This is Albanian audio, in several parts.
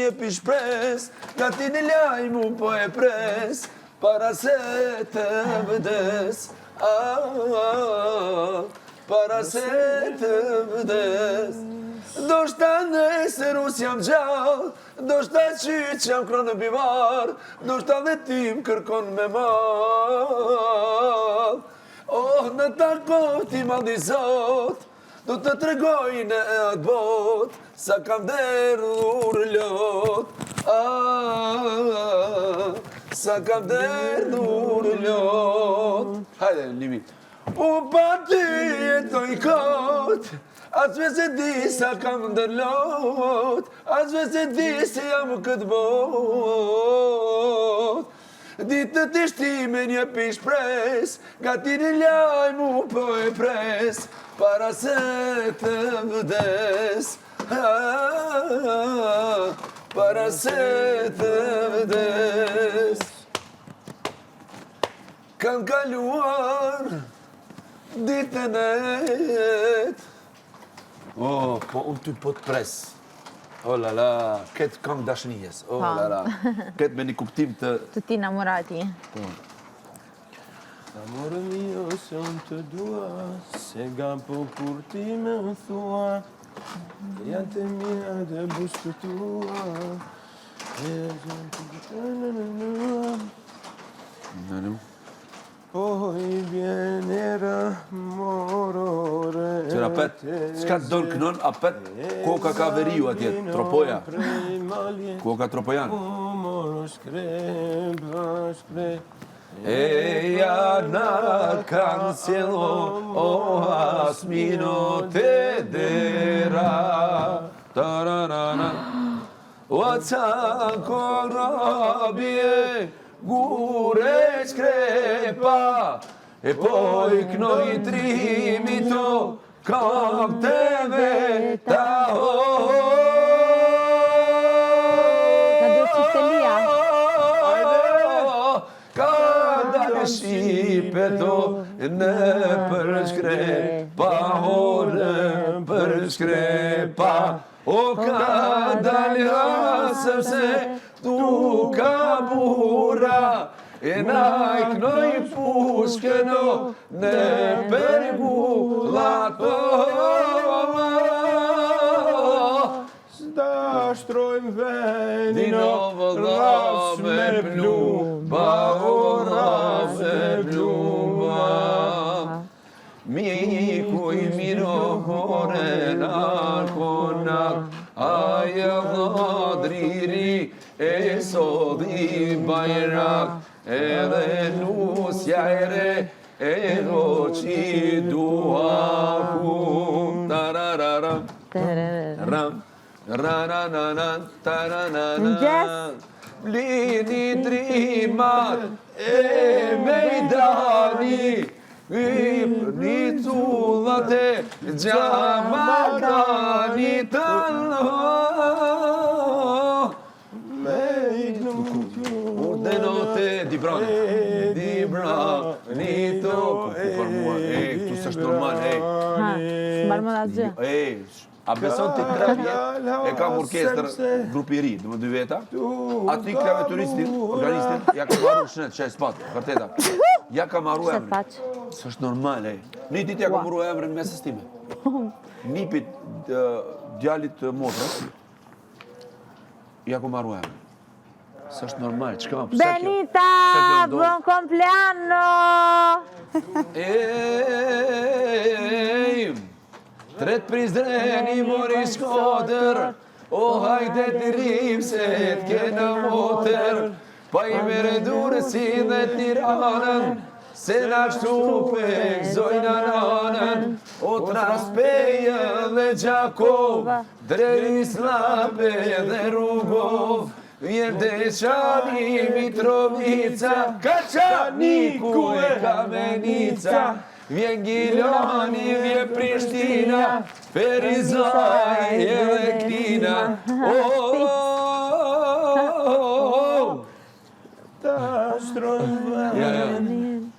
jepi shpres, gati në lajmu po e pres, para se të vdes, para se të vdes. Do shta nesër us jam gjallë, do shta qyq jam kronë në bivar, do shta dhe tim kërkon me mal. Oh, në takot i maldi zot, do të tregoj në e atë bot, sa kam derdhur lot, sa kam derdhur lot. Hajde, limi. U pa ty jetoj kot, as vese di sa kam ndërlot, as vese di se jam këtë bot. Ditë të shtime një pish pres, gati në lajmu po e pres, para se të vdes, para se të vdes. Kanë kaluar ditën e jetë. Oh, po unë ty po të pres. Oh la la, këtë këngë dashnijes. Oh la la, këtë me një kuptim të... Të ti namorati. Amore mio, se unë të dua, se ga po kur ti me më thua, janë të mia dhe bushtë tua, e janë të Nanu. Poi viene l'amore. Qëra pet, s'ka të donë kënon, a pet, koka ka veriu atje, tropoja. Koka tropojan. Eja na cancelo, o asmino te dera. Tararana. O ancora rabie, gure skrepa, e poi knoj trimito, kam te veta. Ka do Sicilia. Ka dalë Shqipeto, në për shkrepa, në për shkrepa. O ka dalë hasëm se tu ka bura, e na i knoj pushkeno në pergulato. Zdashtrojmë vendino, Rafsh me plumba, o rafsh me plumba. Miku i mirore narkonak, aja dhadriri, e sodhi bajrak, edhe nusja ere, e roqi duhaku. Tarararam, ram, ranananan, tarananan. Blini drimat e mejdani, një cullate gjamatani të de notte di brani to për mua, këtu s'është normal, S'mbar më da gjë. A beson ti 3 vjet e kam orkestër grupi i ri, dhe më 2 veta, aty klaveturistin, organistin, ja ka marru shnet, qaj spat, vërteta, ja ka marru emrin. S'është normal, Një ditë ja ka marru emrin mesës time. Nipit djalit motrës, ja ka marru emrin. S'është normal, qka? Benita, buon compleanno! Tret Prizreni mori Shkodër, o hajde të rrim se t'kena motër, pa i mere durësi dhe Tiranën, se nashtu pekzojnë ananën, o Traspeje dhe Gjakov, Dreri Slape dhe Rugov, Vjerdeçani, Mitrovica, Kaçaniku e Kamenica, vjen Gilani, vjen Prishtina, Ferizaj edhe Ktina. Ta shtrojnë vendin.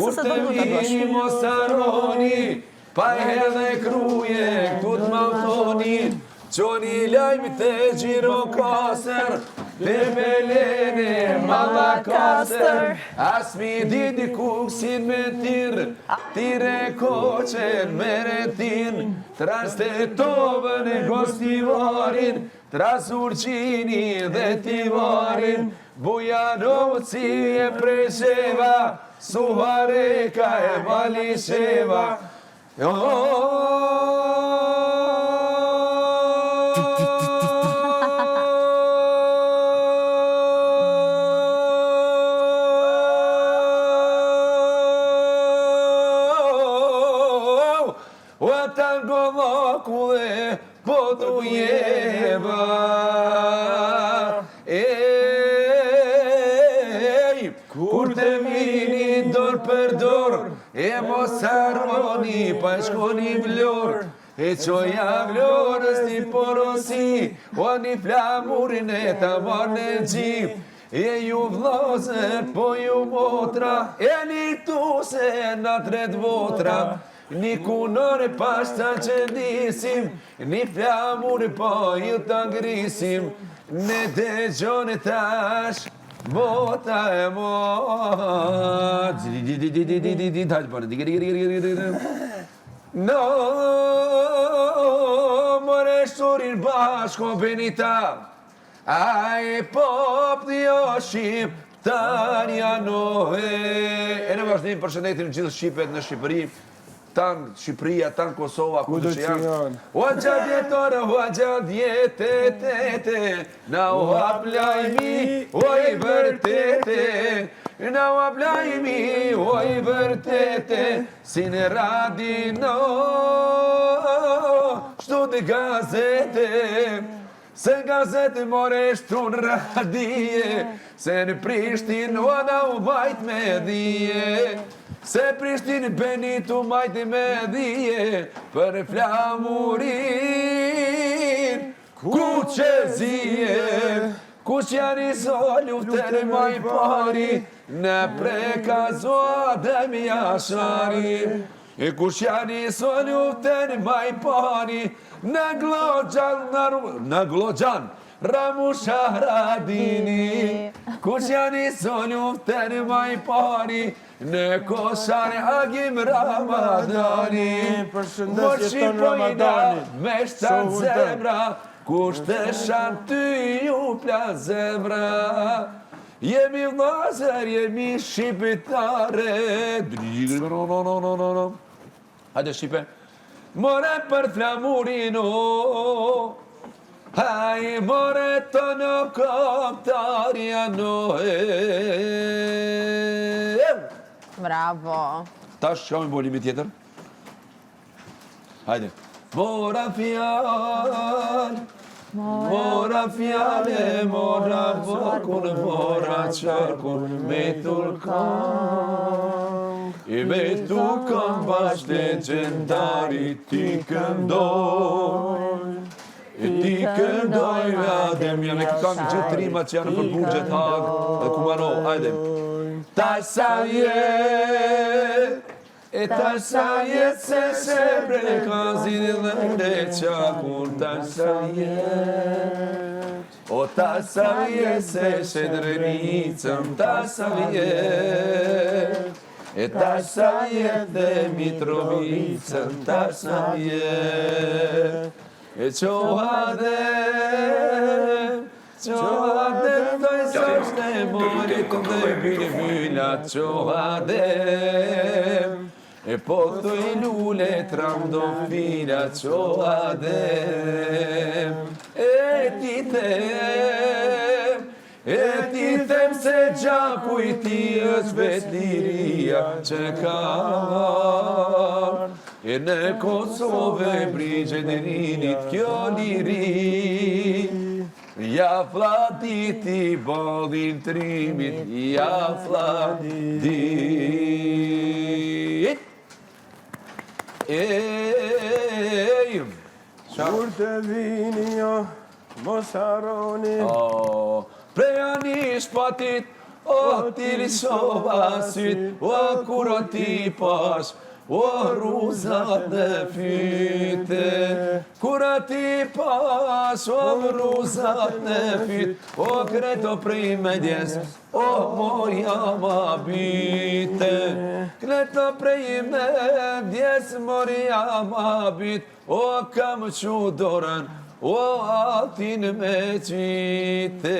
Kur të vini Mosaroni, pa edhe kruje, këtu t'mautonin, qoni lajmi të gjiro kaser, dhe me lene malla kaster, as mi didi kuksin me tirë, tire koqen me retin, tras të tovën e gostivarin, tras urqini dhe tivarin, Bujanoci e Preševa, Suvareka e Mališeva. Vatan govaku dhe podujeva. Kur të vini dor për dor, e mos harroni pa shkoni vlor, e qoja vlorës një porosi, o një flamurin e ta marrë në gjip, e ju vllazër po ju motra, e një tuse na tret votra, një kunore pashta që ndisim, një flamur po ju të ngrisim, ne dëgjoni tash, bota e mot. No, more shturin bashko benita, a e pop dhjo shqip, tan janohe. E në vazhdim përshëndetim gjithë Shqipet në Shqipëri, tanë Shqipëria, tanë Kosova, ku të që janë. O gjatë jetore, o gjatë jetete, na u aplajmi, o i vërtete, na u aplajmi, o i vërtete, si në radino, shtu të gazete, se gazete more shtu në radije, se në Prishtin o na u bajt me dhije, se Prishtin Benitu majti me dhije, për flamurin ku që zije, ku që janë i zolju të në maj pari, në preka zoa dhe mi ashari, e ku që janë i zolju të në maj pari, në glogjan, Ramu Shahradini, ku që janë i zolju të në maj pari, në koshare Agim Ramadani, më shqipojna me shtatë zemra, ku shteshan ty ju pla zemra. Jemi vllazër, jemi shqiptare. Hajde Shqipe. More për flamurin o, haj more të në koptarja no Bravo. Tash që kam i bolimi tjetër? Hajde. Mora fjall, mora fjale, mora vokun, mora qarkun, me tulkan. I me tulkan bash legendari ti këndoj. E ti këndoj adem, janë e këtan gjithë rimat që janë për Burgjet, Hag dhe Kumano, hajde. Tash sa jet, e tash sa jet se shebre kazin dhe reqakun, tash sa jet. O tash sa jet se shedrenicën, tash sa jet. E tash sa jet dhe Mitrovicën, tash sa jet. E qohadem, doj sashte morit dhe vyla qohadem. E po thuj lule tramdofila qohadem. E ti them se gjaku i ti është vetliria që ka marrë. E në Kosovë brigje dhe rinit kjo liri, ja flatit i balin trimit, ja flatit. Kur të vini jo, mos harroni. Preja një shpatit, o ti lishova syt, o kur o ti pash, o ruzat në fyte. Kura ti pas, o ruzat në fyte, o kreto prej me djes, o moja ma bite. Kreto prej me djes, moja ma bite, o kam që dorën, o atin me qite.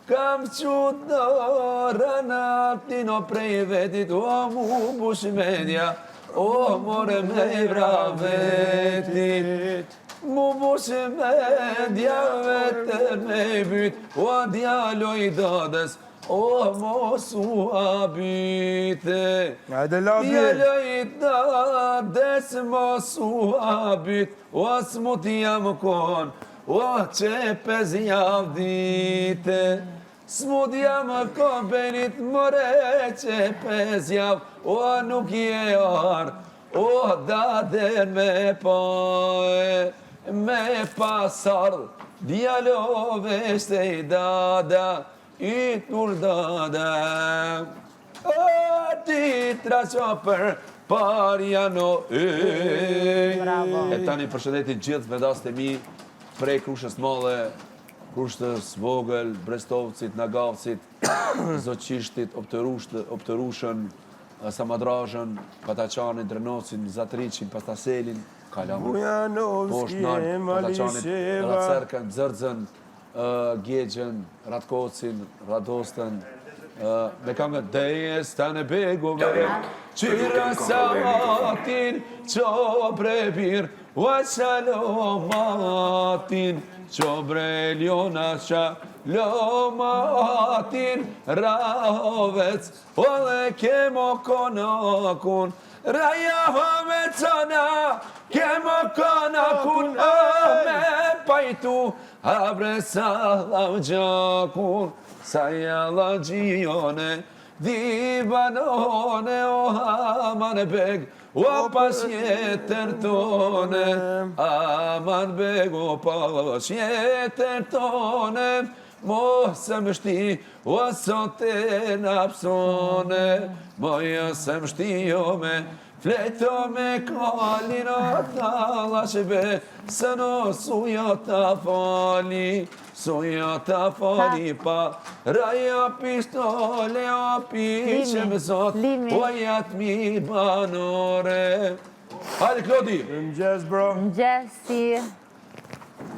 Kam që dorën atin o prej vetit, o mu bush medja, o more me vra vetit. Mu bush medja vetër me byt, o djalo i dadës, o mos u abite. Djalo i dadës, mos u abit, o smut jam kon, o qepez javdite. Smut jam kon benit more qepez jav, o nuk je ar, o daden me pojë. Me pasardh, djalo veshte i dada, i tur dada. O ti traqo për parja no E tani përshëndetit gjithë vendast e mi prej Krushës Madhe, Krushës Vogël, Brestovcit, Nagavcit, Zoqishtit, Optërushën, Samadrashën, Pataqanit, Drenocin, Zatriqin, Pastaselin, Kalamur, Poshtnal, Pataqanit, Racerkën, Dzërdzën, Gjegjën, Ratkocin, Radostën, me këngën Dejes të në begove, qira samatin, qobre bir, Shalomatin, qobre ljona Shalomatin, Rahovec, o dhe kemo konakun, Raja Hovecana, kemo konakun, me pajtu, abresa lavgjakun, Sajala gjijone, divanone, o haman beg, o pas jetër tone, aman beg, o pas jetër tone, mos e më shti, o sot e napsone, moja se më shti o me, fleto me kalin o talashbe, se no suja ta fali, suja ta fali pa, raja pistole o pishem zot, o jatë mi banore. Hajde, Klodi! Mëngjes, bro. Mëngjesi.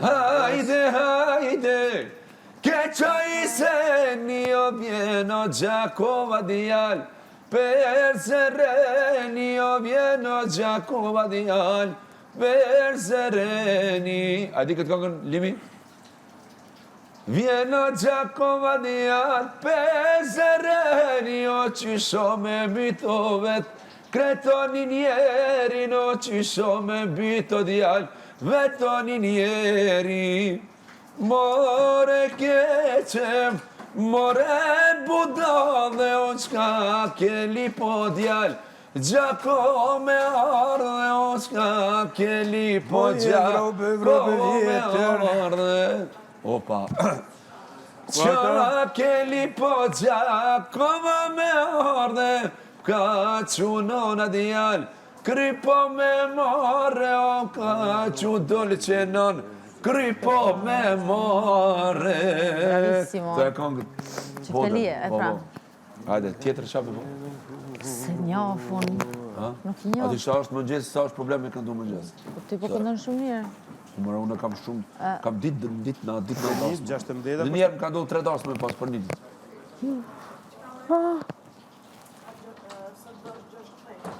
Hajde, hajde, keqa i se një vjeno Gjakova djal, per zereni o vjeno Gjakova djal, per zereni. A di këtë këngën, Limi? Vjeno Gjakova djal, per zereni o qysho me bito vet, kretonin njerin o qysho me bito djal, vetonin njeri. More keqem, more budale, o qka ke lipo djal, Gjako me ardhe, o qka ke lipo Gjako me ardhe. Opa. Qka ke lipo Gjako me ardhe, ka qunona djal, krypo me more, o ka qu dolqenon, krypo me more. Bravissimo. Të e këngë Qeftelie, e pra. Hajde, tjetër qape po? Se njofun. Nuk i A njof. ti sa është mëngjes, sa është problem me këndu mëngjes? Ti po këndon shumë mirë. Mëra, unë kam shumë, kam ditë në dasmë. 16 Në njerë më ka ndohë 3 dasmë me pas për një ditë.